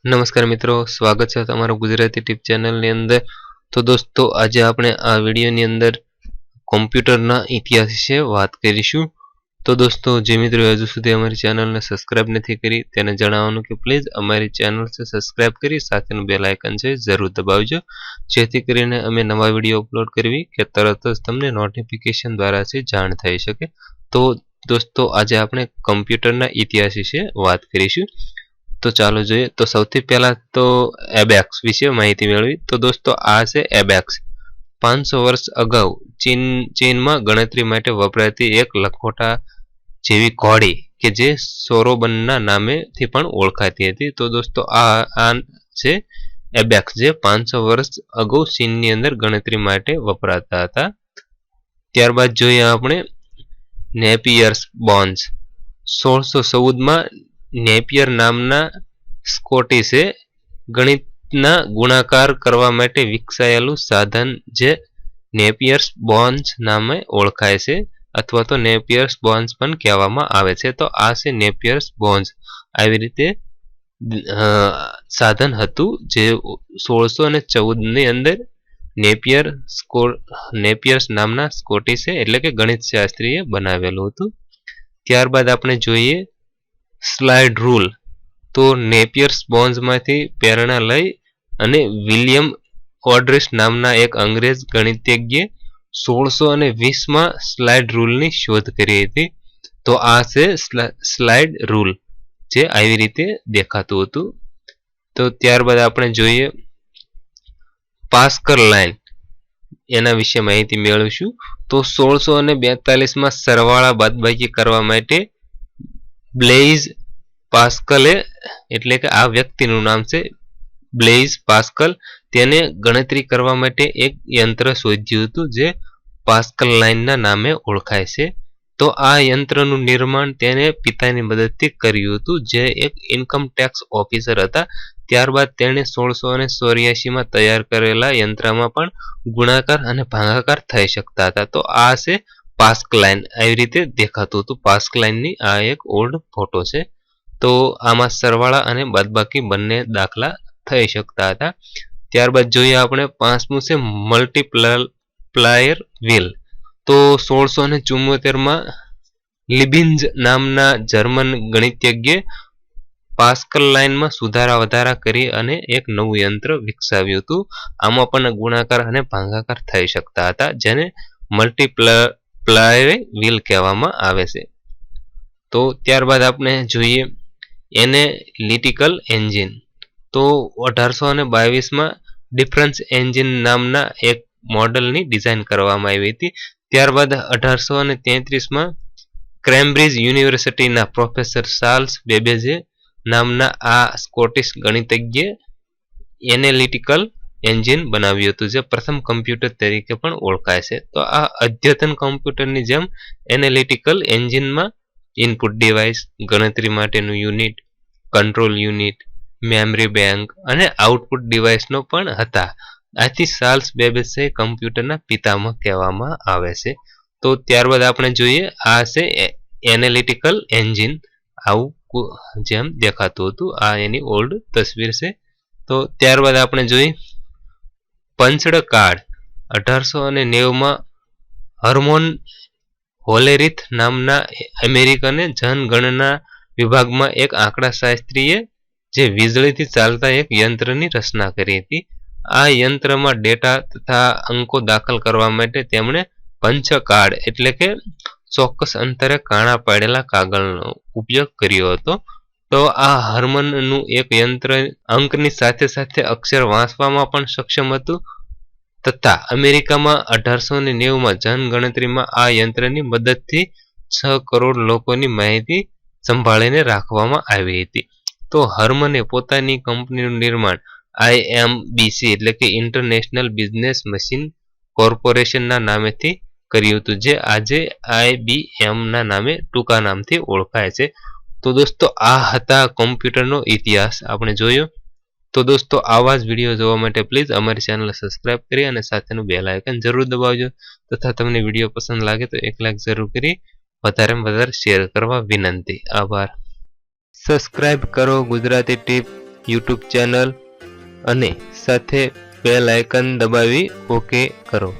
નમસ્કાર મિત્રો, સ્વાગત છે તમારું ગુજરાતી ટીપ ચેનલની અંદર. તો દોસ્તો, આજે આપણે આ વિડીયોની અંદર કોમ્પ્યુટરના ઇતિહાસ વિશે વાત કરીશું. તો દોસ્તો, જે મિત્રો હજુ સુધી અમારી ચેનલને સબસ્ક્રાઇબ નથી કરી તેને જણાવવાનું કે પ્લીઝ અમારી ચેનલ સબસ્ક્રાઇબ કરી સાથેનું બેલ આઇકન છે જરૂર દબાવજો, જેથી કરીને અમે નવા વિડીયો અપલોડ કરવી કે તરત જ તમને નોટિફિકેશન દ્વારા જાણ થઈ શકે. તો દોસ્તો, આજે આપણે કમ્પ્યુટરના ઇતિહાસ વિશે વાત કરીશું. તો ચાલો જોઈએ. તો સૌથી પહેલા તો એબેક્સ વિશે માહિતી મેળવી. તો દોસ્તો, આ છે એબેક્સ. 500 વર્ષ અગાઉ ચીનમાં ગણતરી માટે વપરાતી એક લખોટા જેવી ઘોડી કે જે સોરોબનના નામેથી પણ ઓળખાતી હતી. તો દોસ્તો, આ છે એબેક્સ, જે 500 વર્ષ અગાઉ ચીનની અંદર ગણતરી માટે વપરાતા હતા. ત્યારબાદ જોઈએ આપણે નેપિયર્સ બોન્સ. 1614માં નેપિયર નામના સ્કોટિશે ગણિતના ગુણાકાર કરવા માટે વિકસાયેલું સાધન જે નેપિયર્સ બોન્સ નામે ઓળખાય છે, અથવા તો નેપિયર્સ બોન્સ પણ કહેવામાં આવે છે. તો આ છે નેપિયર્સ બોન્સ. આવી રીતે સાધન હતું જે 1614ની અંદર નેપિયર્સ નામના સ્કોટિશે એટલે કે ગણિત શાસ્ત્રીએ બનાવેલું હતું. ત્યારબાદ આપણે જોઈએ સ્લાઇડ રૂલ. તો નેપિયર્સ બોન્સમાંથી પ્રેરણા લઈ અને વિલિયમ ઓડ્રિસ નામના એક અંગ્રેજ ગણિતજ્ઞે 1620માં સ્લાઇડ રૂલની શોધ કરી હતી. તો આ છે સ્લાઇડ રૂલ, જે આવી રીતે દેખાતું હતું. તો ત્યારબાદ આપણે જોઈએ પાસ્કલ લાઇન, એના વિશે માહિતી મેળવીશું. તો 1642માં સરવાળા બાદબાકી કરવા માટે બ્લેઇઝ પાસ્કલે, એટલે કે આ વ્યક્તિનું નામ છે બ્લેઇઝ પાસ્કલ, તેને ગણતરી કરવા માટે એક યંત્ર શોધ્યું હતું જે પાસ્કલ લાઇનના નામે ઓળખાય છે. તો આ યંત્રનું નિર્માણ તેને પિતાની મદદથી કર્યું હતું, જે એક ઇન્કમ ટેક્સ ઓફિસર હતા. ત્યારબાદ તેણે 1684માં તૈયાર કરેલા યંત્રમાં પણ ગુણાકાર અને ભાગાકાર થઈ શકતા હતા. તો આ છે પાસ્કલ લાઇન. આવી રીતે દેખાતું હતું પાસ્કલ લાઇનની. આ એક ઓલ્ડ ફોટો છે. તો આમાં સરવાળા અને બાદબાકી બંને દાખલા થઈ શકતા હતા. ત્યારબાદ જોઈએ આપણે પાંચમું છે મલ્ટીપ્લાયર વ્હીલ. તો 1674માં લિબિન્ઝ નામના જર્મન ગણિતજ્ઞે પાસ્કલ લાઇનમાં સુધારા વધારા કરી અને એક નવું યંત્ર વિકસાવ્યું હતું. આમાં પણ ગુણાકાર અને ભાગાકાર થઈ શકતા હતા, જેને મલ્ટીપ્લાયર વ્હીલ કહેવામાં આવે છે. તો ત્યારબાદ આપણે જોઈએ એનાલિટિકલ એન્જિન. તો 1822માં ડિફરન્સ એન્જિન નામના એક મોડલની ડિઝાઇન કરવામાં આવી હતી. ત્યારબાદ 1833માં કેમ્બ્રિજ યુનિવર્સિટીના પ્રોફેસર ચાર્લ્સ બેબેજે નામના આ સ્કોટિશ ગણિતજ્ઞે એનાલિટિકલ એન્જિન બનાવ્યું હતું, જે પ્રથમ કમ્પ્યુટર તરીકે પણ ઓળખાય છે. તો આ અદ્યતન કમ્પ્યુટરની જેમ એનાલિટિકલ એન્જિનમાં ઇનપુટ ડિવાઇસ, ગણતરી માટેનું unit, control unit, memory bank અને આઉટપુટ ડિવાઇસનો પણ હતા. આથી ચાર્લ્સ બેબેજને કમ્પ્યુટરના પિતામહ કહેવામાં આવે છે. તો ત્યારબાદ આપણે જોઈએ આ છે એનાલિટિકલ એન્જિન, આવું જેમ દેખાતું હતું. આ એની ઓલ્ડ તસવીર છે. તો ત્યારબાદ આપણે જોઈએ પંચ્ડ કાર્ડ. 1890માં હર્મોન હોલેરિથ નામના અમેરિકને જનગણના વિભાગમાં એક આંકડાશાસ્ત્રીએ જે વીજળીથી ચાલતા એક યંત્રની રચના કરી હતી. આ યંત્રમાં ડેટા તથા અંકો દાખલ કરવા માટે તેમણે પંચ કાર્ડ એટલે કે ચોક્કસ અંતરે કાણા પાડેલા કાગળનો ઉપયોગ કર્યો હતો. તો આ હર્મનનું એક યંત્ર અંકની સાથે સાથે અક્ષર વાંચવામાં પણ સક્ષમ હતું, તથા અમેરિકામાં 1890માં જનગણતરીમાં આ યંત્રની મદદથી 6 કરોડ લોકોની માહિતી સંભાળીને રાખવામાં આવી હતી. તો હર્મને પોતાની કંપનીનું નિર્માણ IMBC એટલે કે ઇન્ટરનેશનલ બિઝનેસ મશીન કોર્પોરેશનના નામેથી કર્યું હતું, જે આજે IBMના નામે ટૂંકા નામથી ઓળખાય છે. તો દોસ્તો, આ હતા કોમ્પ્યુટરનો ઇતિહાસ આપણે જોયો. તો દોસ્તો, આવા જ વિડીયો જોવા માટે પ્લીઝ અમારી ચેનલ સબસ્ક્રાઇબ કરી અને સાથેનું બેલ આઇકન જરૂર દબાવજો, તથા તમને વિડીયો પસંદ લાગે તો એક લાઈક જરૂર કરી વધારે શેર કરવા વિનંતી. આભાર. સબસ્ક્રાઇબ કરો ગુજરાતી ટીપ યુટ્યુબ ચેનલ અને સાથે બેલ આઇકન દબાવી ઓકે કરો.